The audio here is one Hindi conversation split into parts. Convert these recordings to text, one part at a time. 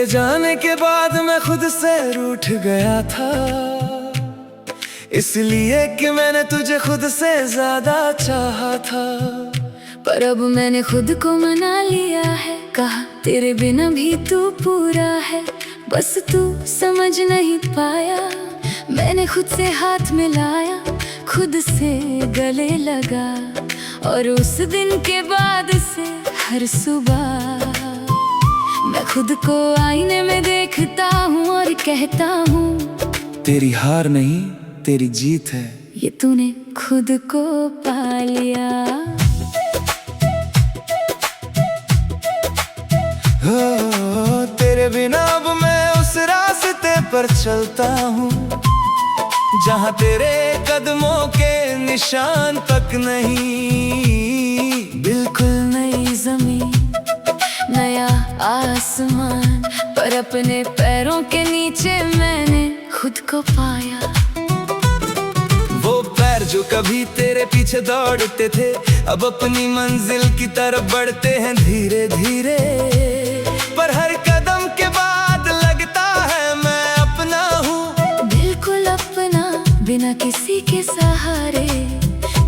तेरे जाने के बाद मैं खुद से रूठ गया था, इसलिए कि मैंने तुझे खुद से ज्यादा चाहा था। पर अब मैंने खुद को मना लिया है, कहा तेरे बिना भी तू पूरा है। बस तू समझ नहीं पाया, मैंने खुद से हाथ मिलाया, खुद से गले लगा। और उस दिन के बाद से हर सुबह मैं खुद को आईने में देखता हूँ और कहता हूँ तेरी हार नहीं तेरी जीत है, ये तूने खुद को पा लिया। हो तेरे बिना अब मैं उस रास्ते पर चलता हूँ जहाँ तेरे कदमों के निशान तक नहीं। बिल्कुल नई जमीन, नया आसमान, पर अपने पैरों के नीचे मैंने खुद को पाया। वो पैर जो कभी तेरे पीछे दौड़ते थे, अब अपनी मंजिल की तरफ बढ़ते हैं धीरे धीरे। पर हर कदम के बाद लगता है मैं अपना हूँ, बिल्कुल अपना, बिना किसी के सहारे,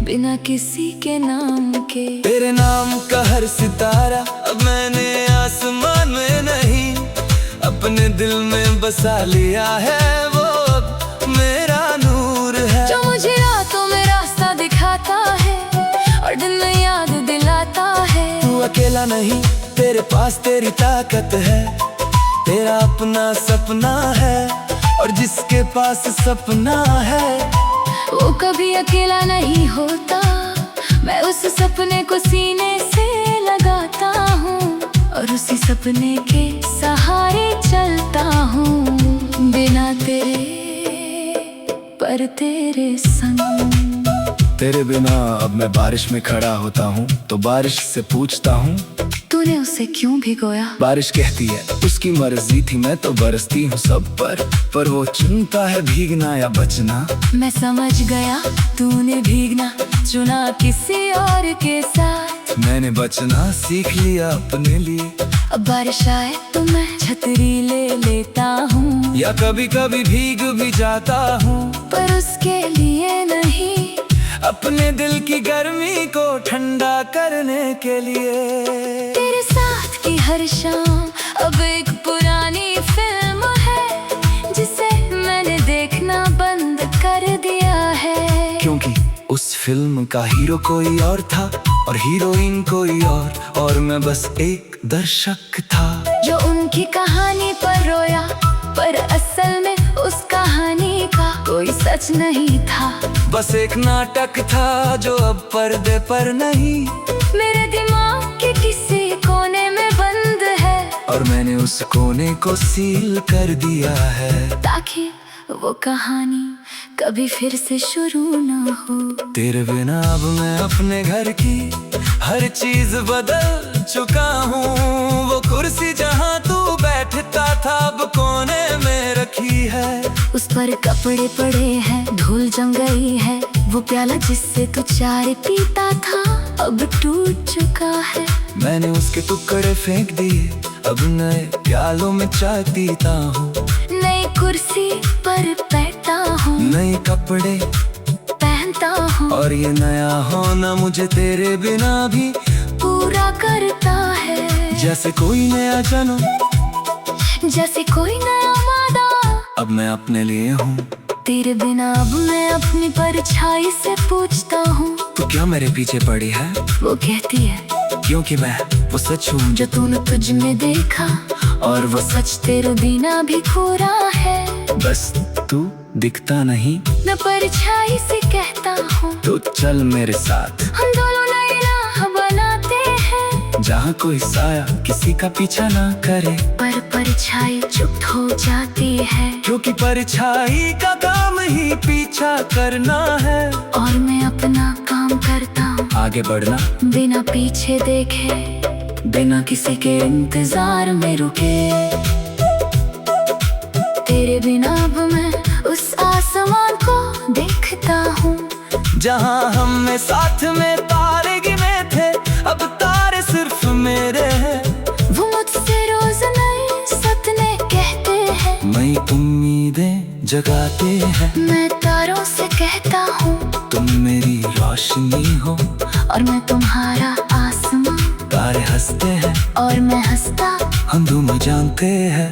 बिना किसी के नाम के। तेरे नाम का हर सितारा अब मैंने आसमान में नहीं, अपने दिल में बसा लिया है। वो अब मेरा नूर है जो मुझे रातों में रास्ता दिखाता है और दिन में याद दिलाता है। तू अकेला नहीं, तेरे पास तेरी ताकत है, तेरा अपना सपना है। और जिसके पास सपना है वो कभी अकेला नहीं होता, मैं उस सपने को सीने से लगाता हूँ और उसी सपने के सहारे चलता हूँ। बिना तेरे पर तेरे संग। तेरे बिना अब मैं बारिश में खड़ा होता हूँ तो बारिश से पूछता हूँ तूने उसे क्यों भिगोया। बारिश कहती है उसकी मर्जी थी, मैं तो बरसती हूँ सब पर वो चुनता है भीगना या बचना। मैं समझ गया तूने भीगना चुना किसी और के साथ, मैंने बचना सीख लिया अपने लिए। अब बारिश आए तो मैं छतरी ले लेता हूँ, या कभी कभी भीग भी जाता हूँ, पर उसके लिए नहीं, अपने दिल की गर्मी को ठंडा करने के लिए। तेरे साथ की हर शाम अब एक पुरानी फिल्म है जिसे मैंने देखना बंद कर दिया है। क्योंकि उस फिल्म का हीरो कोई और था और हीरोइन कोई और मैं बस एक दर्शक था जो उनकी कहानी पर रोया, पर असल में उस कहानी का कोई सच नहीं था। बस एक नाटक था जो अब पर्दे पर नहीं, मेरे दिमाग के किसी कोने में बंद है और मैंने उस कोने को सील कर दिया है ताकि वो कहानी कभी फिर से शुरू न हो। तेरे बिना अब मैं अपने घर की हर चीज बदल चुका हूँ। वो कुर्सी जहाँ तू बैठता था अब कोने में रखी है, उस पर कपड़े पड़े हैं, धूल जम गई है। वो प्याला जिससे तू चाय पीता था अब टूट चुका है, मैंने उसके टुकड़े फेंक दिए, अब नए प्यालों में चाय पीता हूँ। नई कुर्सी पर बैठता हूँ, नए कपड़े पहनता हूँ, और ये नया होना मुझे तेरे बिना भी पूरा करता है। जैसे कोई नया जन्म, जैसे कोई नया वादा, अब मैं अपने लिए हूँ। तेरे बिना अब मैं अपनी परछाई से पूछता हूँ तू क्या मेरे पीछे पड़ी है। वो कहती है क्योंकि मैं वो सच हूँ जो तूने तुझ में देखा, और वो सच तेरे बिना भी खोरा है। बस तू दिखता नहीं, मैं परछाई से कहता हूँ तो चल मेरे साथ, हम दोनों नई राह बनाते हैं जहाँ कोई साया किसी का पीछा ना करे। पर परछाई चुप हो जाती है, क्योंकि परछाई का काम ही पीछा करना है, और मैं अपना काम करता हूँ आगे बढ़ना बिना पीछे देखे, बिना किसी के इंतजार में रुके। तेरे बिना अब मैं उस आसमान को देखता हूँ जहाँ हम में साथ में तारे गिने थे, अब तारे सिर्फ मेरे हैं। वो मुझसे रोज नए सपने जगाते हैं। मैं तारों से कहता हूँ तुम मेरी रोशनी हो और मैं तुम्हारा आसमां। तारे हंसते हैं और मैं हंसता, हम दोनों जानते हैं।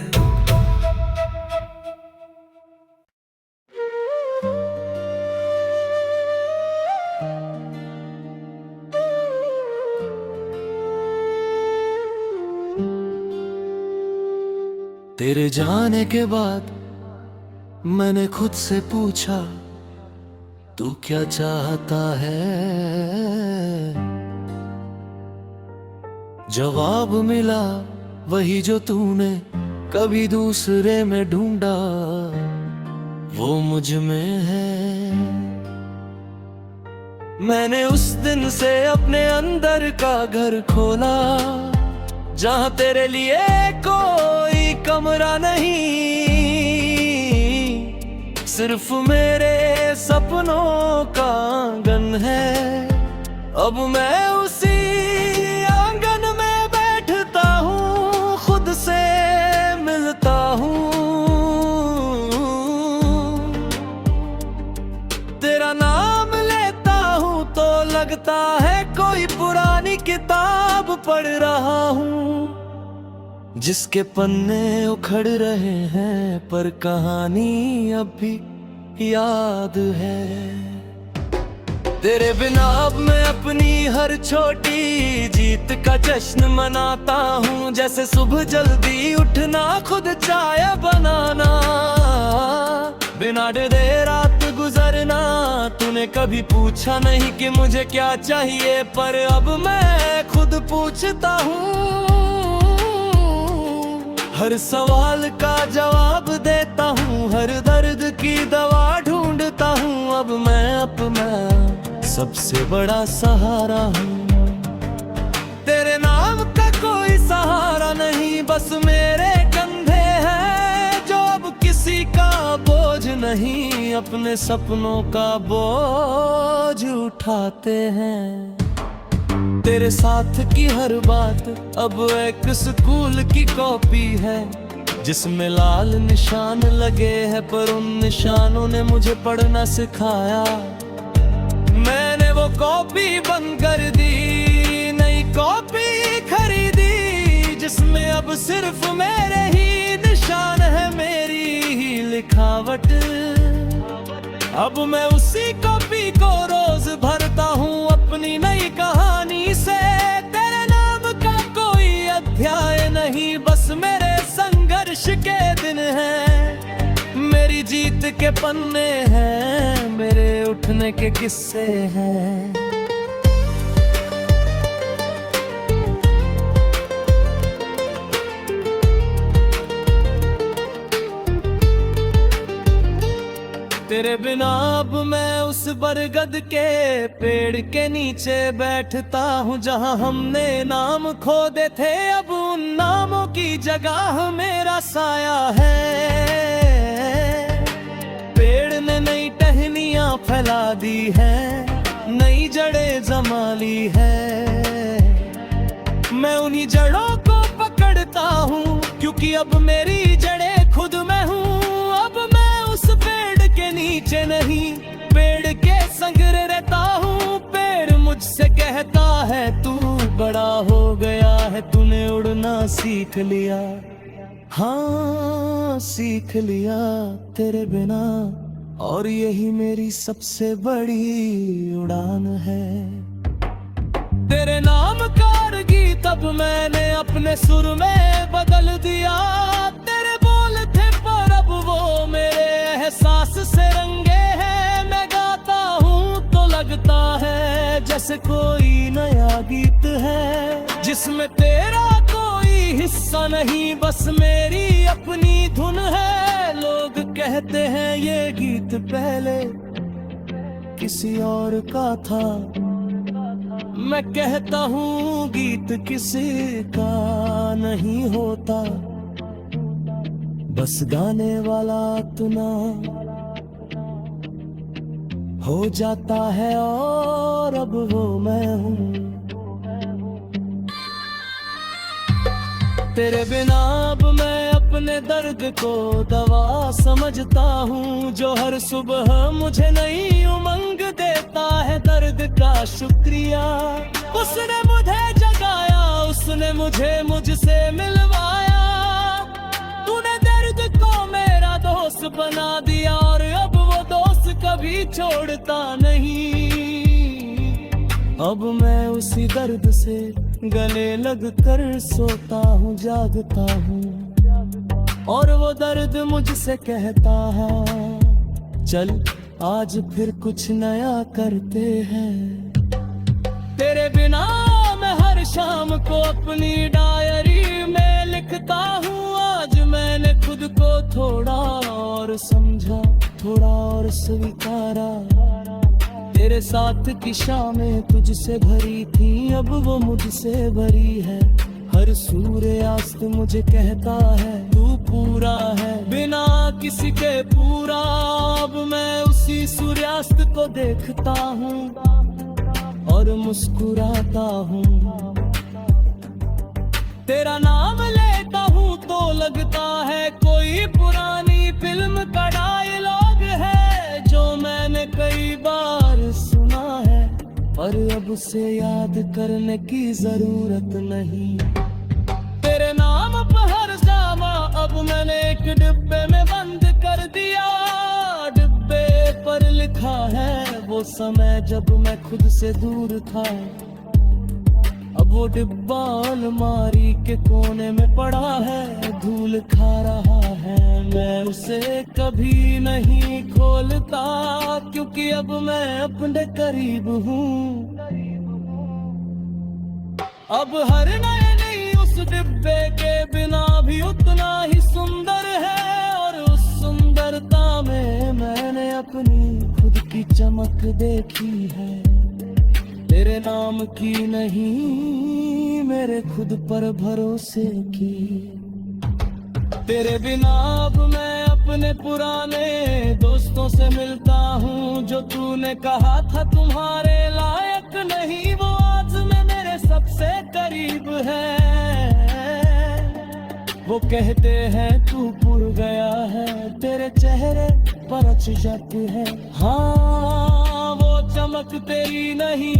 तेरे जाने के बाद मैंने खुद से पूछा तू क्या चाहता है। जवाब मिला वही जो तूने कभी दूसरे में ढूंढा, वो मुझ में है। मैंने उस दिन से अपने अंदर का घर खोला, जहां तेरे लिए कोई कमरा नहीं, सिर्फ मेरे सपनों का आंगन है। अब मैं उसी आंगन में बैठता हूँ, खुद से मिलता हूँ। तेरा नाम लेता हूँ तो लगता है कोई पुरानी किताब पढ़ रहा हूँ, जिसके पन्ने उखड़ रहे हैं पर कहानी अब भी याद है। तेरे बिना अब मैं अपनी हर छोटी जीत का जश्न मनाता हूँ, जैसे सुबह जल्दी उठना, खुद चाय बनाना, बिना डरे रात गुजरना। तूने कभी पूछा नहीं कि मुझे क्या चाहिए, पर अब मैं खुद पूछता हूँ। हर सवाल का जवाब देता हूँ, हर दर्द की दवा ढूंढता हूँ। अब मैं अपना सबसे बड़ा सहारा हूँ। तेरे नाम का कोई सहारा नहीं, बस मेरे कंधे हैं जो अब किसी का बोझ नहीं, अपने सपनों का बोझ उठाते हैं। तेरे साथ की हर बात अब एक स्कूल की कॉपी है, जिसमें लाल निशान लगे हैं, पर उन निशानों ने मुझे पढ़ना सिखाया। मैंने वो कॉपी बंद कर दी, नई कॉपी खरीदी, जिसमें अब सिर्फ मेरे ही निशान है, मेरी ही लिखावट। अब मैं उसी कॉपी को रोज भरता हूँ अपनी नई कहानी से। तेरे नाम का कोई अध्याय नहीं, बस मेरे संघर्ष के दिन हैं, मेरी जीत के पन्ने हैं, मेरे उठने के किस्से हैं। तेरे बिना अब मैं उस बरगद के पेड़ के नीचे बैठता हूँ, जहाँ हमने नाम खोदे थे, अब उन नामों की जगह मेरा साया है। पेड़ ने नई टहनियाँ फैला दी है, नई जड़ें जमा ली है। मैं उन्हीं जड़ों को पकड़ता हूँ, क्योंकि अब मेरी जड़ें खुद मैं हूँ। अब मैं उस पेड़ के नीचे नहीं, पेड़ के संग रहता हूँ। पेड़ मुझसे कहता है तू बड़ा हो गया है, तूने उड़ना सीख लिया। हाँ सीख लिया तेरे बिना, और यही मेरी सबसे बड़ी उड़ान है। तेरे नाम का गीत अब मैंने अपने सुर में बदल दिया। तेरे बोल थे पर अब वो मेरे एहसास से रंगे हैं। मैं गाता हूँ तो लगता है जैसे कोई नया गीत है, जिसमें तेरा कोई हिस्सा नहीं, बस मेरी अपनी धुन है। लोग कहते हैं ये गीत पहले किसी और का था, मैं कहता हूँ गीत किसी का नहीं होता, बस गाने वाला तुना हो जाता है, और अब वो मैं हूँ। तेरे बिना अब मैं अपने दर्द को दवा समझता हूँ, जो हर सुबह मुझे नई उमंग देता है दर्द का शुक्रिया। उसने मुझे जगाया, उसने मुझे मुझसे मिलवाया। तूने दर्द को मेरा दोस्त बना दिया, और अब वो दोस्त कभी छोड़ता नहीं। अब मैं उसी दर्द से गले लगकर सोता हूँ, जागता हूँ, और वो दर्द मुझसे कहता है चल आज फिर कुछ नया करते हैं। तेरे बिना मैं हर शाम को अपनी डायरी में लिखता हूँ, आज मैंने खुद को थोड़ा और समझा, थोड़ा और स्वीकारा। तेरे साथ की शामें तुझसे भरी थी, अब वो मुझसे भरी है। हर सूर्यास्त मुझे कहता है तू पूरा है, बिना किसी के पूरा। अब मैं उसी सूर्यास्त को देखता हूँ और मुस्कुराता हूँ। तेरा नाम लेता हूँ तो लगता है कोई पुरानी फिल्म का डायलॉग है, जो मैंने कई बार सुना है, पर अब उसे याद करने की जरूरत नहीं। तेरे नाम पर हर जामा अब मैंने एक डिब्बे में बंद कर दिया। डिब्बे पर लिखा है वो समय जब मैं खुद से दूर था। अब वो डिब्बा अलमारी के कोने में पड़ा है, धूल खा रहा है। मैं उसे कभी नहीं खोलता, क्योंकि अब मैं अपने करीब हूँ। अब हर नए नई उस डिब्बे के बिना भी उतना ही सुंदर है, और उस सुंदरता में मैंने अपनी खुद की चमक देखी है। तेरे नाम की नहीं, मेरे खुद पर भरोसे की। तेरे बिना अब मैं अपने पुराने दोस्तों से मिलता हूँ, जो तूने कहा था तुम्हारे लायक नहीं, वो आज में मेरे सबसे करीब है। वो कहते हैं तू पुर गया है, तेरे चेहरे पर अचरज है। हाँ वो चमक तेरी नहीं,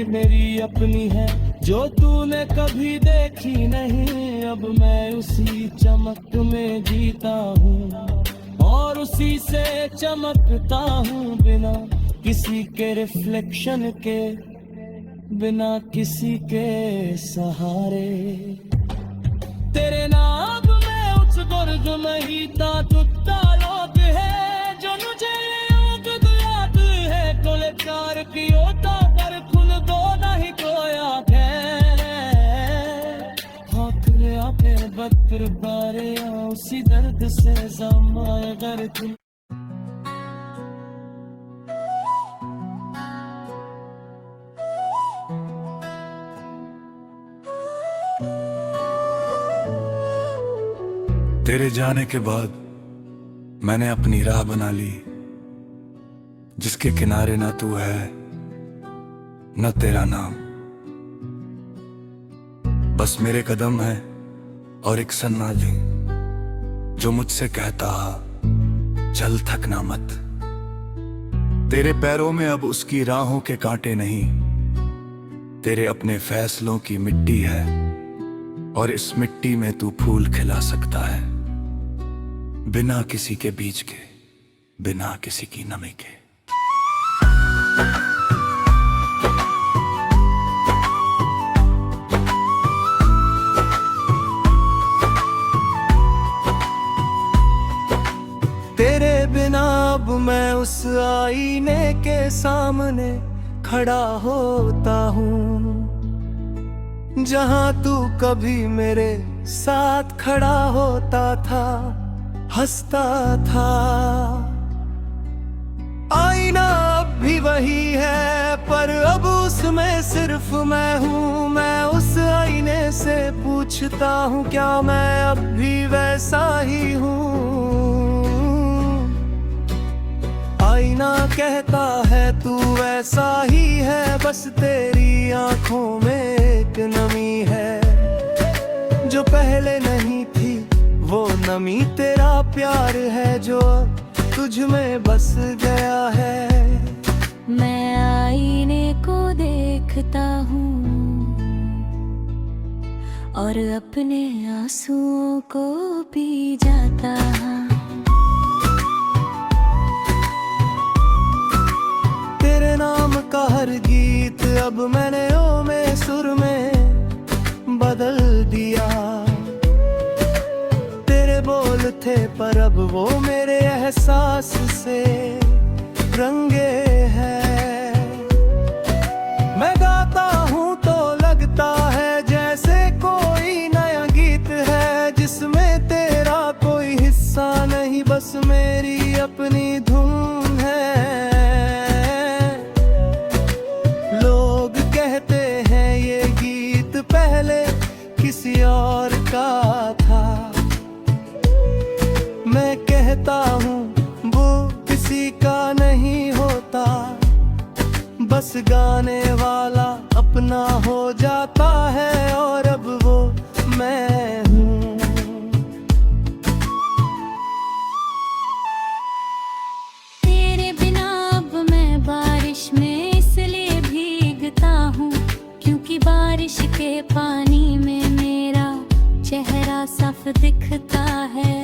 मेरी अपनी है, जो तूने कभी देखी नहीं। अब मैं उसी चमक में जीता हूँ और उसी से चमकता हूँ, बिना किसी के रिफ्लेक्शन के, बिना किसी के सहारे। तेरे नाम में उस गुर्ग में ही टूटा लोग है, जो मुझे याद है। कोले चार की ओटा पर खुल दो नहीं कोया है। हाँ खुले आपे बकर बारे उसी दर्द से जमाए अगर तुम। तेरे जाने के बाद मैंने अपनी राह बना ली, जिसके किनारे ना तू है न तेरा नाम। बस मेरे कदम है और एक सन्नाटे जो मुझसे कहता चल थकना मत। तेरे पैरों में अब उसकी राहों के कांटे नहीं, तेरे अपने फैसलों की मिट्टी है, और इस मिट्टी में तू फूल खिला सकता है, बिना किसी के बीज के, बिना किसी की नमी के। तेरे बिना अब मैं उस आईने के सामने खड़ा होता हूँ, जहाँ तू कभी मेरे साथ खड़ा होता था, हंसता था। आईना अब भी वही है, पर अब उसमें सिर्फ मैं हूँ। मैं उस आईने से पूछता हूँ क्या मैं अब भी वैसा ही हूँ। आईना कहता है तू वैसा ही है, बस तेरी आंखों में एक नमी है, जो पहले नहीं थी वो नमी तेरा प्यार है जो तुझ में बस गया है। मैं आईने को देखता हूँ और अपने आंसुओं को पी जाता हूँ। तेरे नाम का हर गीत अब मैंने ओ में सुर में बदल दिया। तेरे बोल थे पर अब वो मेरे एहसास से रंगे हैं। मैं गाता हूँ तो लगता है जैसे कोई नया गीत है जिसमें तेरा कोई हिस्सा नहीं, बस मेरी अपनी धुन है। लोग कहते हैं ये गीत पहले किसी और का था। मैं कहता हूँ वो किसी का नहीं होता, बस गाने वाला अपना हो जाता है और अब वो मैं हूँ। तेरे बिना अब मैं बारिश में इसलिए भीगता हूँ क्योंकि बारिश के पानी में मेरा चेहरा साफ दिखता है।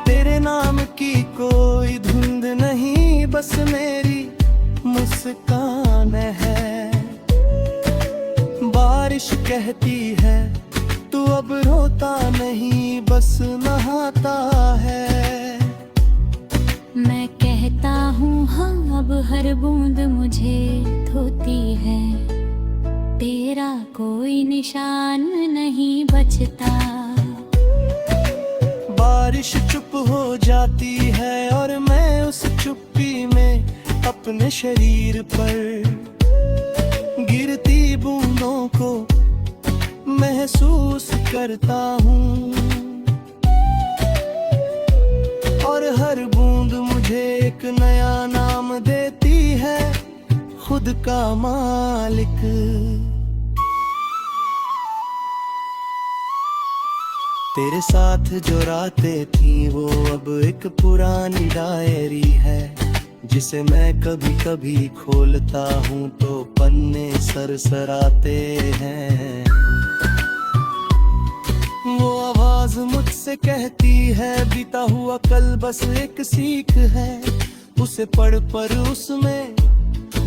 तेरे नाम की कोई धुंध नहीं, बस मेरी मुस्कान है। बारिश कहती है तू अब रोता नहीं, बस नहाता है। मैं कहता हूँ हाँ अब हर बूंद मुझे धोती है। तेरा कोई निशान नहीं बचता। बारिश चुप हो जाती है और मैं उस चुप्पी में अपने शरीर पर गिरती बूंदों को महसूस करता हूँ। और हर बूंद मुझे एक नया नाम देती है, खुद का मालिक। तेरे साथ जो रातें थी वो अब एक पुरानी डायरी है जिसे मैं कभी कभी खोलता हूँ तो पन्ने सरसराते हैं। वो आवाज मुझसे कहती है बीता हुआ कल बस एक सीख है, उसे पढ़ पर उसमें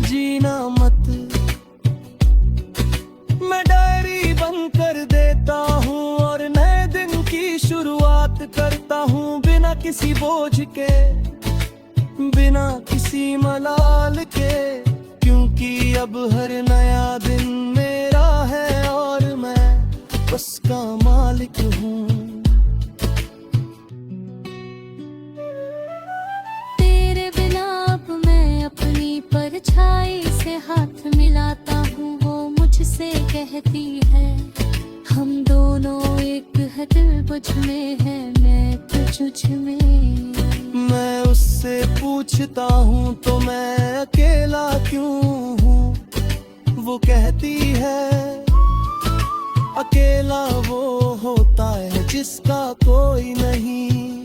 जीना मत। मैं डायरी बंद कर देता हूँ और नए दिन की शुरुआत करता हूँ बिना किसी बोझ के, बिना किसी मलाल के, क्योंकि अब हर नया दिन मेरा है और मैं उसका मालिक हूँ। तेरे बिना अब मैं अपनी परछाई से हाथ मिलाता हूँ। वो मुझसे कहती है हम दोनों एक है, दिल मुझ में है मैं तुझ में। मैं उससे पूछता हूँ तो मैं अकेला क्यों हूँ, वो कहती है अकेला वो होता है जिसका कोई नहीं।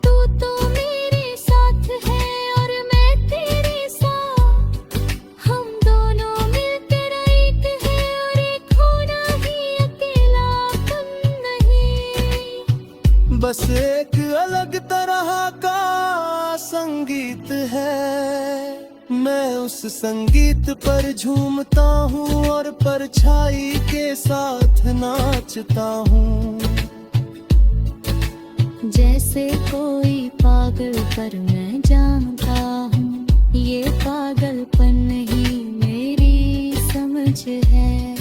तू तो मेरे साथ है और मैं तेरे साथ, हम दोनों मिलकर एक है और एक होना ही अकेलापन नहीं। बस एक अलग तरह का संगीत है, मैं उस संगीत पर झूमता हूँ और परछाई के साथ नाचता हूँ। जैसे कोई पागल पर मैं जानता हूँ, ये पागलपन ही मेरी समझ है।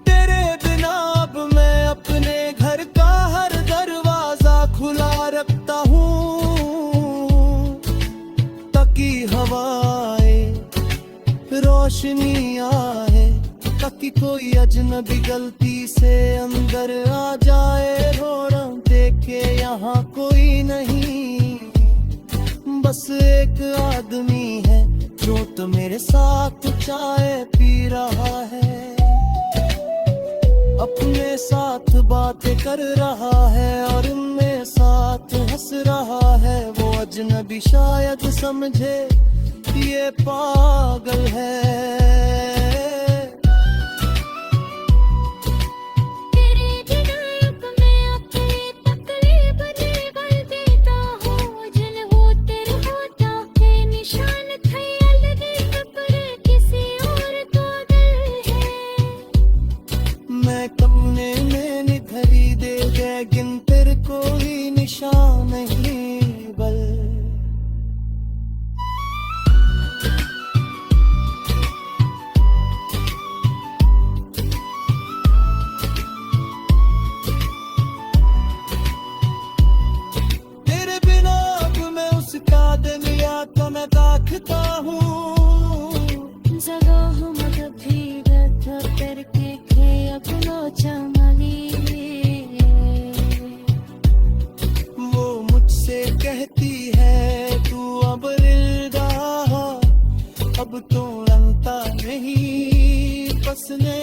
तेरे बिना अब मैं अपने घर का हर दरवाजा खुला रखता हूँ ताकि हवाए रोशनी आए, ताकि कोई अजनबी गलती से अंदर आ जाए। रोना देखे यहाँ कोई नहीं, बस एक आदमी है जो तो मेरे साथ चाय पी रहा है। अपने साथ बातें कर रहा है और इनमें साथ हंस रहा है। वो अजनबी शायद समझे ये पागल है। तेरे विनायक में अपनी तकलीफ बल देता हूँ। जल होते होता है निशान ख्याल देख पर किसी और तो दिल है। मैं कमने में निधरी दे गए गिन तेरे कोई निशान नहीं बल। तेरे बिना अब मैं उसका दिन या तो मैं दाखता हूँ। जगह मग भी व्यथ करके खे अपनो चमली। वो मुझसे कहती है तू अब रिल्दा, अब तो रंगता नहीं बसने